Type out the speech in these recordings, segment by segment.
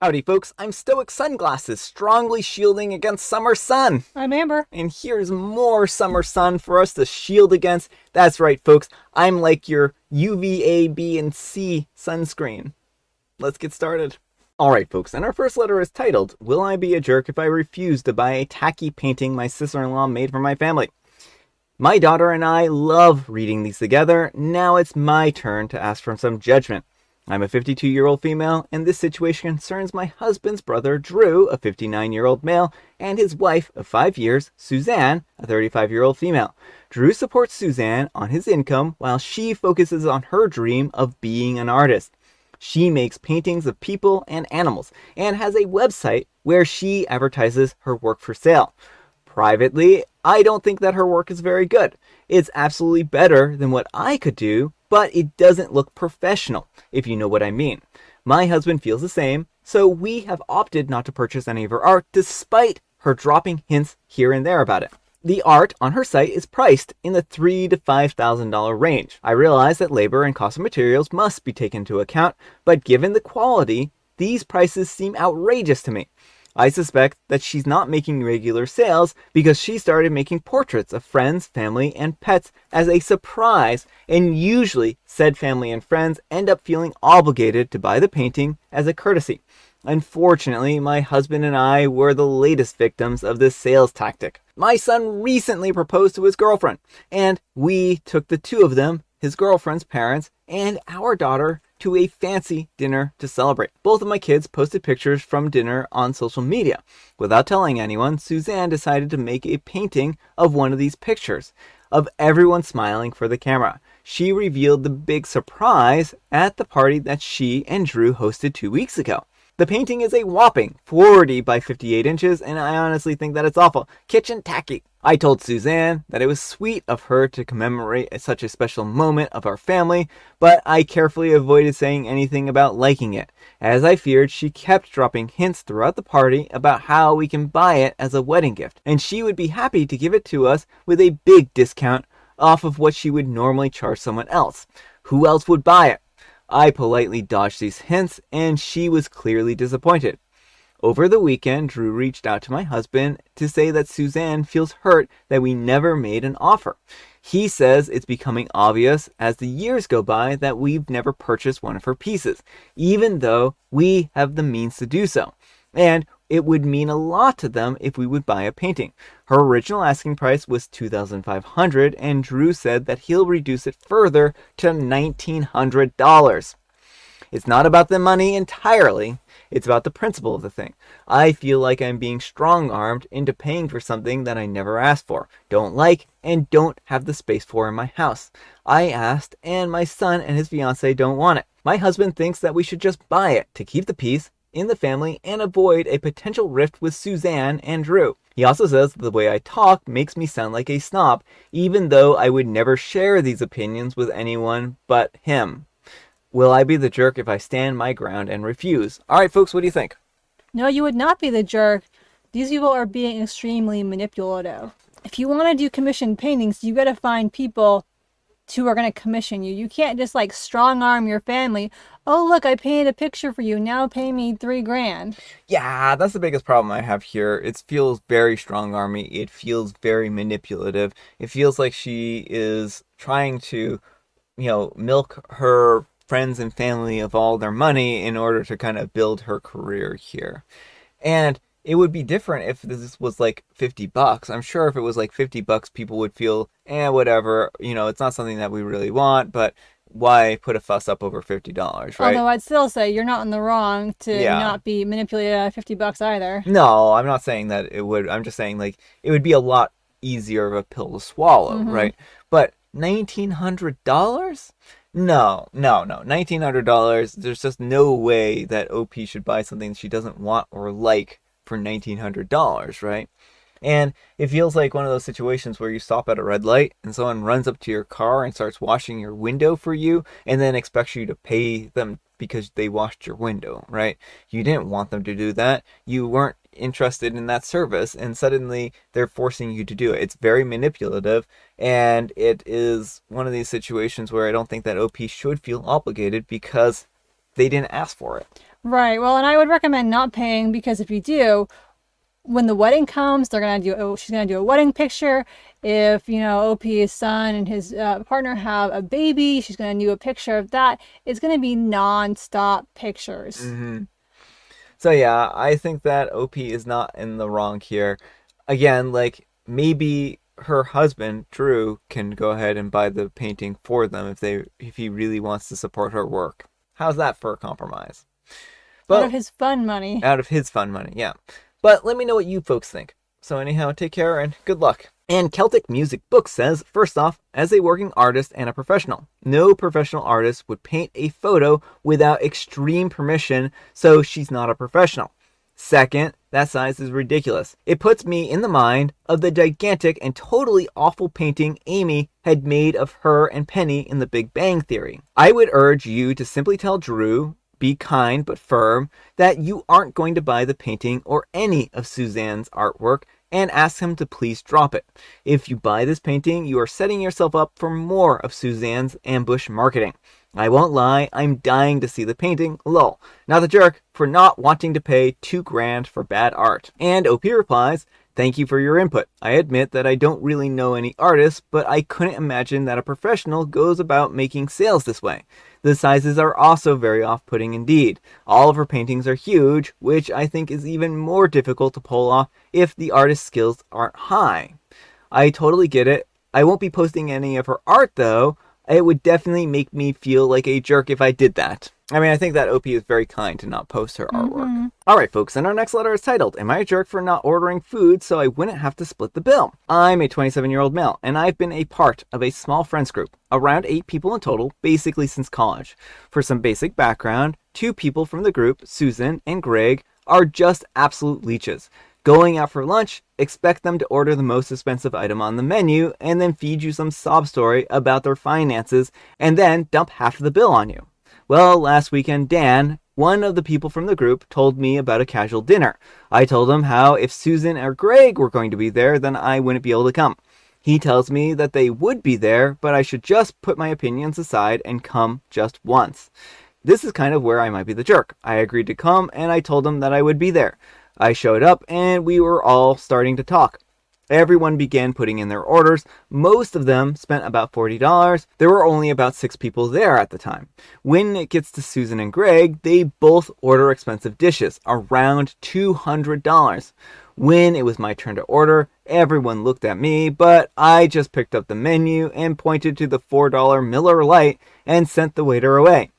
Howdy folks, I'm Stoic Sunglasses, strongly shielding against summer sun. I'm Amber. And here's more summer sun for us to shield against. That's right folks, I'm like your UVA, B, and C sunscreen. Let's get started. Alright folks, and our first letter is titled, Will I Be a Jerk If I Refuse to Buy a Tacky Painting My Sister-in-Law Made for My Family? My daughter and I love reading these together. Now it's my turn to ask for some judgment. I'm a 52-year-old female, and this situation concerns my husband's brother, Drew, a 59-year-old male, and his wife of 5 years, Suzanne, a 35-year-old female. Drew supports Suzanne on his income while she focuses on her dream of being an artist. She makes paintings of people and animals, and has a website where she advertises her work for sale. Privately, I don't think that her work is very good. It's absolutely better than what I could do, but it doesn't look professional, if you know what I mean. My husband feels the same, so we have opted not to purchase any of her art, despite her dropping hints here and there about it. The art on her site is priced in the $3,000 to $5,000 range. I realize that labor and cost of materials must be taken into account, but given the quality, these prices seem outrageous to me. I suspect that she's not making regular sales because she started making portraits of friends, family, and pets as a surprise, and usually said family and friends end up feeling obligated to buy the painting as a courtesy. Unfortunately, my husband and I were the latest victims of this sales tactic. My son recently proposed to his girlfriend, and we took the two of them, his girlfriend's parents, and our daughter, to a fancy dinner to celebrate. Both of my kids posted pictures from dinner on social media. Without telling anyone, Suzanne decided to make a painting of one of these pictures, of everyone smiling for the camera. She revealed the big surprise at the party that she and Drew hosted 2 weeks ago. The painting is a whopping 40 by 58 inches, and I honestly think that it's awful. Kitchen tacky. I told Suzanne that it was sweet of her to commemorate such a special moment of our family, but I carefully avoided saying anything about liking it, as I feared she kept dropping hints throughout the party about how we can buy it as a wedding gift, and she would be happy to give it to us with a big discount off of what she would normally charge someone else. Who else would buy it? I politely dodged these hints, and she was clearly disappointed. Over the weekend, Drew reached out to my husband to say that Suzanne feels hurt that we never made an offer. He says it's becoming obvious as the years go by that we've never purchased one of her pieces, even though we have the means to do so. And it would mean a lot to them if we would buy a painting. Her original asking price was $2,500, and Drew said that he'll reduce it further to $1,900. It's not about the money entirely. It's about the principle of the thing. I feel like I'm being strong-armed into paying for something that I never asked for, don't like, and don't have the space for in my house. I asked, and my son and his fiance don't want it. My husband thinks that we should just buy it to keep the peace in the family and avoid a potential rift with Suzanne and Drew. He also says that the way I talk makes me sound like a snob, even though I would never share these opinions with anyone but him. Will I be the jerk if I stand my ground and refuse? Alright folks, what do you think? No, you would not be the jerk. These people are being extremely manipulative. If you want to do commissioned paintings, you got to find people who are going to commission you. You can't just strong arm your family. Oh, look, I painted a picture for you. Now pay me $3,000. Yeah, that's the biggest problem I have here. It feels very strong-army. It feels very manipulative. It feels like she is trying to, milk her friends and family of all their money in order to kind of build her career here. And it would be different if this was like $50. I'm sure if it was like $50, people would feel, whatever, it's not something that we really want, but why put a fuss up over $50, right? Although I'd still say you're not in the wrong to not be manipulated out of $50 either. No, I'm not saying that it would. I'm just saying it would be a lot easier of a pill to swallow, right? But $1,900? No. $1,900, there's just no way that OP should buy something she doesn't want or like for $1,900, right? And it feels like one of those situations where you stop at a red light and someone runs up to your car and starts washing your window for you and then expects you to pay them because they washed your window, right? You didn't want them to do that. You weren't interested in that service, and suddenly they're forcing you to do it. It's very manipulative, and it is one of these situations where I don't think that OP should feel obligated because they didn't ask for it. Right. Well, and I would recommend not paying because if you do, when the wedding comes, she's gonna do a wedding picture. If OP's son and his partner have a baby, she's gonna do a picture of that. It's gonna be non-stop pictures. Mm-hmm. So yeah, I think that OP is not in the wrong here. Again, like maybe her husband Drew can go ahead and buy the painting for them if he really wants to support her work. How's that for a compromise? Out of his fun money. Out of his fun money, yeah. But let me know what you folks think. So anyhow, take care and good luck. And Celtic Music Book says, first off, as a working artist and a professional, no professional artist would paint a photo without extreme permission, so she's not a professional. Second, that size is ridiculous. It puts me in the mind of the gigantic and totally awful painting Amy had made of her and Penny in The Big Bang Theory. I would urge you to simply tell Drew, be kind but firm, that you aren't going to buy the painting or any of Suzanne's artwork and ask him to please drop it. If you buy this painting, you are setting yourself up for more of Suzanne's ambush marketing. I won't lie, I'm dying to see the painting, lol. Not the jerk for not wanting to pay $2,000 for bad art. And OP replies, thank you for your input. I admit that I don't really know any artists, but I couldn't imagine that a professional goes about making sales this way. The sizes are also very off-putting indeed. All of her paintings are huge, which I think is even more difficult to pull off if the artist's skills aren't high. I totally get it. I won't be posting any of her art though. It would definitely make me feel like a jerk if I did that. I mean, I think that OP is very kind to not post her artwork. Alright folks, and our next letter is titled, Am I a jerk for not ordering food so I wouldn't have to split the bill? I'm a 27-year-old male, and I've been a part of a small friends group, around 8 people in total, basically since college. For some basic background, 2 people from the group, Susan and Greg, are just absolute leeches. Going out for lunch, expect them to order the most expensive item on the menu, and then feed you some sob story about their finances, and then dump half of the bill on you. Well, last weekend, Dan, one of the people from the group, told me about a casual dinner. I told him how if Susan or Greg were going to be there, then I wouldn't be able to come. He tells me that they would be there, but I should just put my opinions aside and come just once. This is kind of where I might be the jerk. I agreed to come, and I told him that I would be there. I showed up, and we were all starting to talk. Everyone began putting in their orders. Most of them spent about $40. There were only about 6 people there at the time. When it gets to Susan and Greg, they both order expensive dishes, around $200. When it was my turn to order, everyone looked at me, but I just picked up the menu and pointed to the $4 Miller Lite and sent the waiter away.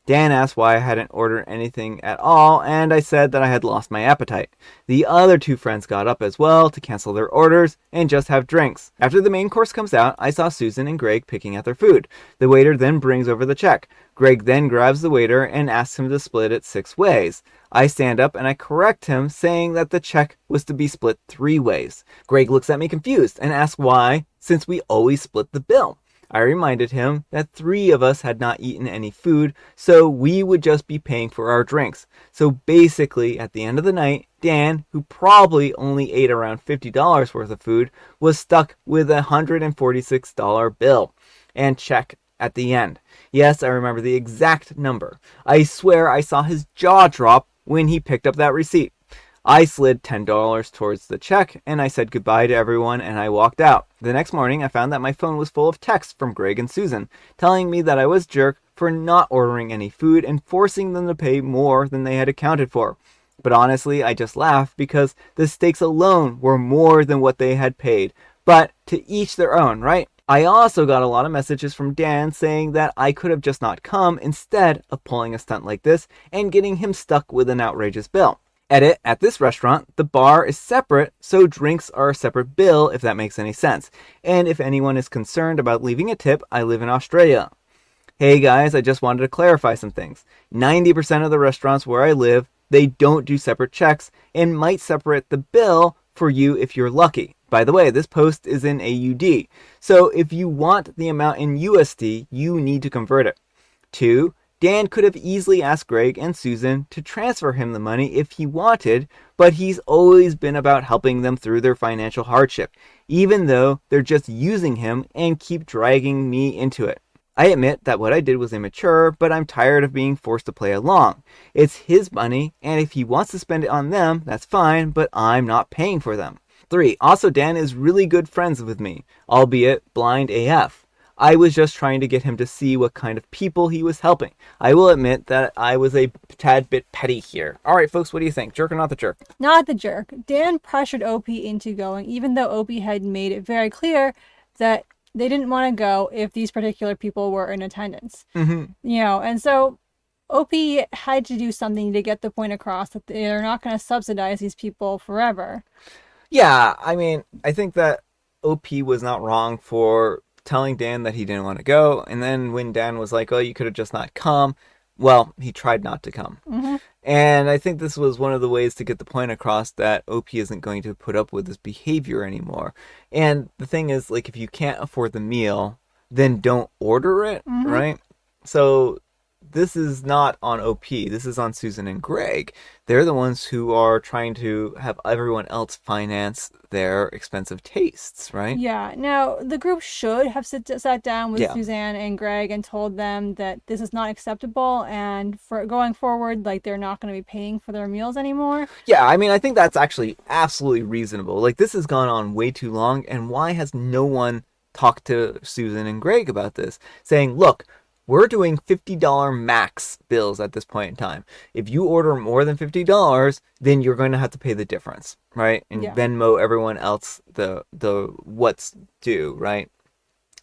Dan asked why I hadn't ordered anything at all, and I said that I had lost my appetite. The other 2 friends got up as well to cancel their orders and just have drinks. After the main course comes out, I saw Susan and Greg picking at their food. The waiter then brings over the check. Greg then grabs the waiter and asks him to split it 6 ways. I stand up and I correct him, saying that the check was to be split 3 ways. Greg looks at me confused and asks why, since we always split the bill. I reminded him that 3 of us had not eaten any food, so we would just be paying for our drinks. So basically, at the end of the night, Dan, who probably only ate around $50 worth of food, was stuck with a $146 bill and check at the end. Yes, I remember the exact number. I swear I saw his jaw drop when he picked up that receipt. I slid $10 towards the check, and I said goodbye to everyone, and I walked out. The next morning, I found that my phone was full of texts from Greg and Susan, telling me that I was a jerk for not ordering any food and forcing them to pay more than they had accounted for. But honestly, I just laughed because the stakes alone were more than what they had paid. But to each their own, right? I also got a lot of messages from Dan saying that I could have just not come instead of pulling a stunt like this and getting him stuck with an outrageous bill. Edit, at this restaurant, the bar is separate, so drinks are a separate bill, if that makes any sense. And if anyone is concerned about leaving a tip, I live in Australia. Hey guys, I just wanted to clarify some things. 90% of the restaurants where I live, they don't do separate checks and might separate the bill for you if you're lucky. By the way, this post is in AUD, so if you want the amount in USD, you need to convert it. 2. Dan could have easily asked Greg and Susan to transfer him the money if he wanted, but he's always been about helping them through their financial hardship, even though they're just using him and keep dragging me into it. I admit that what I did was immature, but I'm tired of being forced to play along. It's his money, and if he wants to spend it on them, that's fine, but I'm not paying for them. 3. Also, Dan is really good friends with me, albeit blind AF. I was just trying to get him to see what kind of people he was helping. I will admit that I was a tad bit petty here. Alright, folks, what do you think? Jerk or not the jerk? Not the jerk. Dan pressured OP into going, even though OP had made it very clear that they didn't want to go if these particular people were in attendance. And so OP had to do something to get the point across that they're not going to subsidize these people forever. Yeah, I mean, I think that OP was not wrong for telling Dan that he didn't want to go, and then when Dan was like, oh, you could have just not come, well, he tried not to come. And I think this was one of the ways to get the point across that OP isn't going to put up with this behavior anymore. And the thing is, like, if you can't afford the meal, then don't order it, right? So this is not on OP. This is on Susan and Greg. They're the ones who are trying to have everyone else finance their expensive tastes, right? Yeah. Now, the group should have sat down with Suzanne and Greg and told them that this is not acceptable, and for going forward, like, they're not going to be paying for their meals anymore. Yeah, I mean, I think that's actually absolutely reasonable. Like, this has gone on way too long, and why has no one talked to Susan and Greg about this? Saying, look, we're doing $50 max bills at this point in time. If you order more than $50, then you're going to have to pay the difference, right? And Venmo everyone else the what's due, right?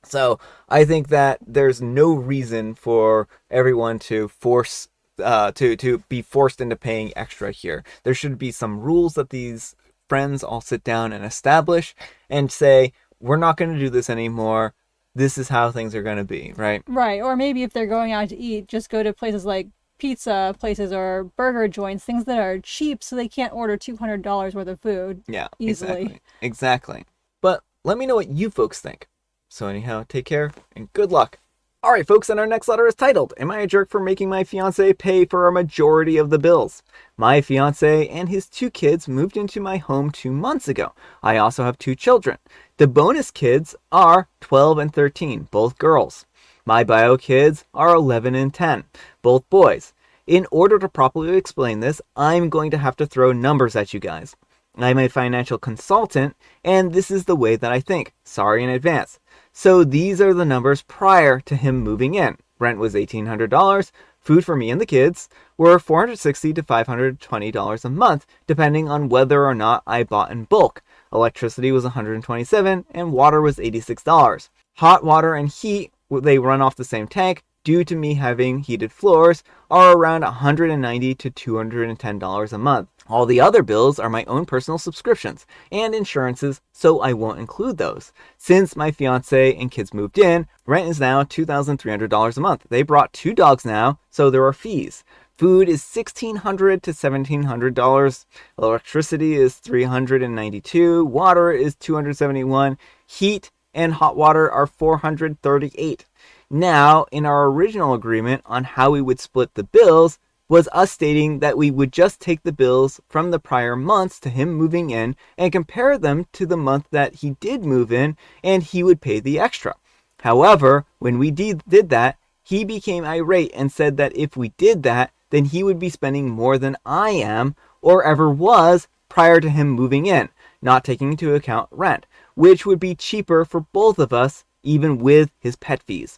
So I think that there's no reason for everyone to force to be forced into paying extra here. There should be some rules that these friends all sit down and establish and say, we're not going to do this anymore. This is how things are going to be, right? Right. Or maybe if they're going out to eat, just go to places like pizza places or burger joints, things that are cheap so they can't order $200 worth of food easily. Exactly. But let me know what you folks think. So anyhow, take care and good luck. All right, folks, and our next letter is titled, Am I a Jerk for Making My Fiance Pay for a Majority of the Bills? My fiance and his 2 kids moved into my home 2 months ago. I also have 2 children. The bonus kids are 12 and 13, both girls. My bio kids are 11 and 10, both boys. In order to properly explain this, I'm going to have to throw numbers at you guys. I'm a financial consultant, and this is the way that I think. Sorry in advance. So these are the numbers prior to him moving in. Rent was $1,800. Food for me and the kids were $460 to $520 a month, depending on whether or not I bought in bulk. Electricity was $127, and water was $86. Hot water and heat, they run off the same tank, due to me having heated floors, are around $190 to $210 a month. All the other bills are my own personal subscriptions and insurances, so I won't include those. Since my fiance and kids moved in, rent is now $2,300 a month. They brought 2 dogs now, so there are fees. Food is $1,600 to $1,700. Electricity is $392. Water is $271. Heat and hot water are $438. Now, in our original agreement on how we would split the bills, was us stating that we would just take the bills from the prior months to him moving in and compare them to the month that he did move in, and he would pay the extra. However, when we did that, he became irate and said that if we did that, then he would be spending more than I am or ever was prior to him moving in, not taking into account rent, which would be cheaper for both of us, even with his pet fees.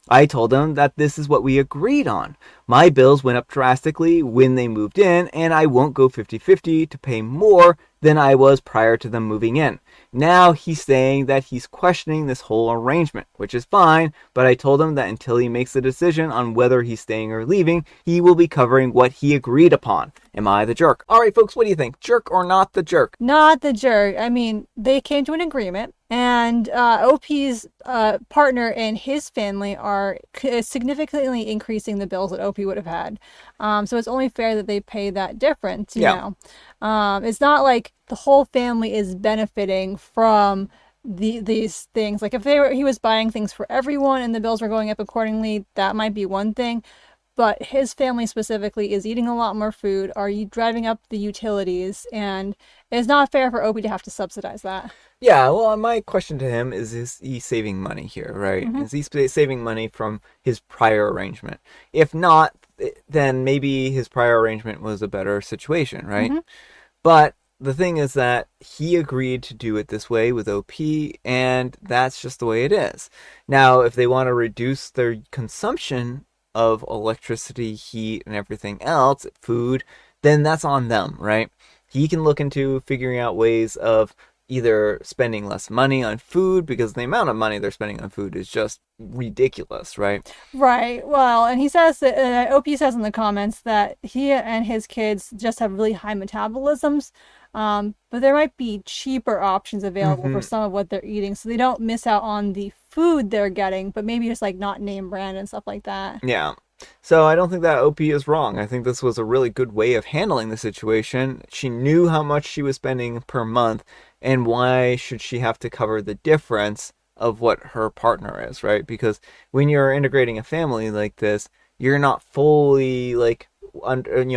I told him that this is what we agreed on. My bills went up drastically when they moved in, and I won't go 50-50 to pay more than I was prior to them moving in. Now he's saying that he's questioning this whole arrangement, which is fine, but I told him that until he makes a decision on whether he's staying or leaving, he will be covering what he agreed upon. Am I the jerk? All right, folks, what do you think? Jerk or not the jerk? Not the jerk. I mean, they came to an agreement, and OP's partner and his family are significantly increasing the bills that OP would have had. So it's only fair that they pay that difference, you know. It's not like the whole family is benefiting from these things. Like if he was buying things for everyone and the bills were going up accordingly, that might be one thing. but his family specifically is eating a lot more food, are you driving up the utilities, and it's not fair for Opie to have to subsidize that. Yeah, well, my question to him is he saving money here, right? Mm-hmm. Is he saving money from his prior arrangement? If not, then maybe his prior arrangement was a better situation, right? Mm-hmm. But the thing is that he agreed to do it this way with OP, and that's just the way it is. Now, if they want to reduce their consumption of electricity, heat, and everything else, food, then that's on them, right? He can look into figuring out ways of either spending less money on food, because the amount of money they're spending on food is just ridiculous, right? Right. Well, and he says that OP says in the comments that he and his kids just have really high metabolisms, but there might be cheaper options available for some of what they're eating, so they don't miss out on the food they're getting, but maybe just like not name brand and stuff like that. Yeah. So I don't think that OP is wrong. I think this was a really good way of handling the situation. She knew how much she was spending per month, and why should she have to cover the difference of what her partner is, right? Because when you're integrating a family like this, you're not fully like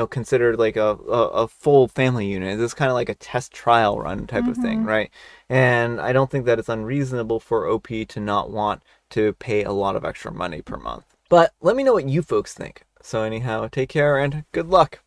considered like a full family unit. It's kind of like a test trial run type of thing, right? And I don't think that it's unreasonable for OP to not want to pay a lot of extra money per month. But let me know what you folks think. So anyhow, take care and good luck.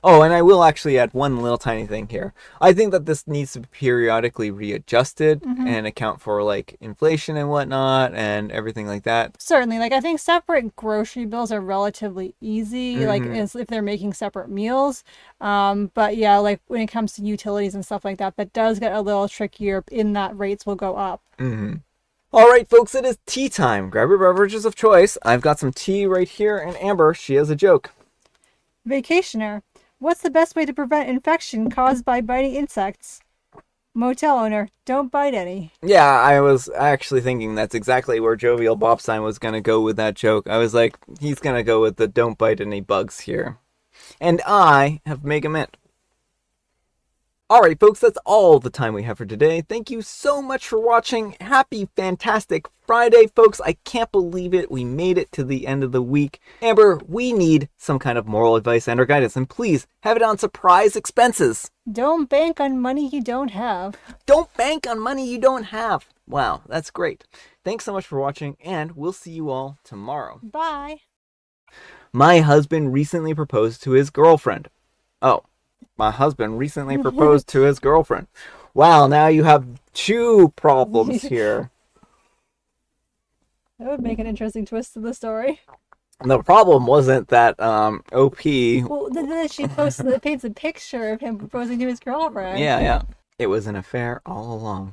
Oh, and I will actually add one little tiny thing here. I think that this needs to be periodically readjusted and account for like inflation and whatnot and everything like that. Certainly. Like, I think separate grocery bills are relatively easy, like as if they're making separate meals. But yeah, like when it comes to utilities and stuff like that, that does get a little trickier in that rates will go up. All right, folks, it is tea time. Grab your beverages of choice. I've got some tea right here, and Amber, she has a joke. Vacationer. What's the best way to prevent infection caused by biting insects? Motel owner. Don't bite any. Yeah, I was actually thinking that's exactly where Jovial Bobstein was going to go with that joke. I was like, he's going to go with the don't bite any bugs here. And I have Mega Mint. Alright folks, that's all the time we have for today. Thank you so much for watching. Happy fantastic Friday, folks. I can't believe it. We made it to the end of the week. Amber, we need some kind of moral advice and or guidance, and please have it on surprise expenses. Don't bank on money you don't have. Don't bank on money you don't have. Wow, that's great. Thanks so much for watching, and we'll see you all tomorrow. Bye. My husband recently proposed to his girlfriend. Oh. My husband recently proposed to his girlfriend. Wow, now you have two problems here. That would make an interesting twist to the story. The problem wasn't that OP... Well, then she paints a picture of him proposing to his girlfriend. Yeah. It was an affair all along.